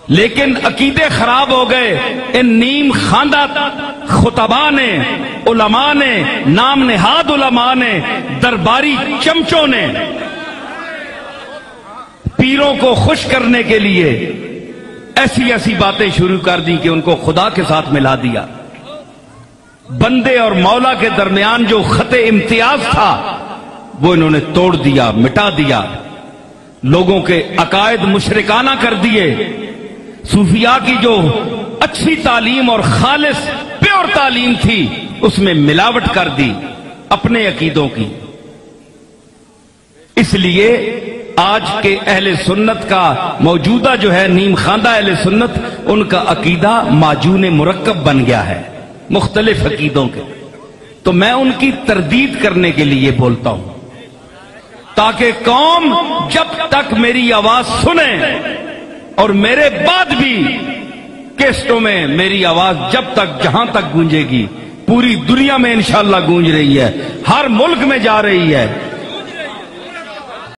لیکن عقیدے خراب ہو گئے ان نیم خواندہ خطباء نے، علماء نے، نام نہاد علماء نے، درباری چمچوں نے پیروں کو خوش کرنے کے لیے ایسی ایسی باتیں شروع کر دی کہ ان کو خدا کے ساتھ ملا دیا۔ بندے اور مولا کے درمیان جو خط امتیاز تھا وہ انہوں نے توڑ دیا، مٹا دیا، لوگوں کے عقائد مشرکانہ کر دیے، صوفیاء کی جو اچھی تعلیم اور خالص پیور تعلیم تھی اس میں ملاوٹ کر دی اپنے عقیدوں کی۔ اس لیے آج کے اہل سنت کا موجودہ جو ہے نیم خواندہ اہل سنت، ان کا عقیدہ معجون مرکب بن گیا ہے مختلف عقیدوں کے۔ تو میں ان کی تردید کرنے کے لیے بولتا ہوں تاکہ قوم جب تک میری آواز سنے اور میرے بعد بھی کیسٹوں میں میری آواز جب تک جہاں تک گونجے گی، پوری دنیا میں انشاءاللہ گونج رہی ہے، ہر ملک میں جا رہی ہے،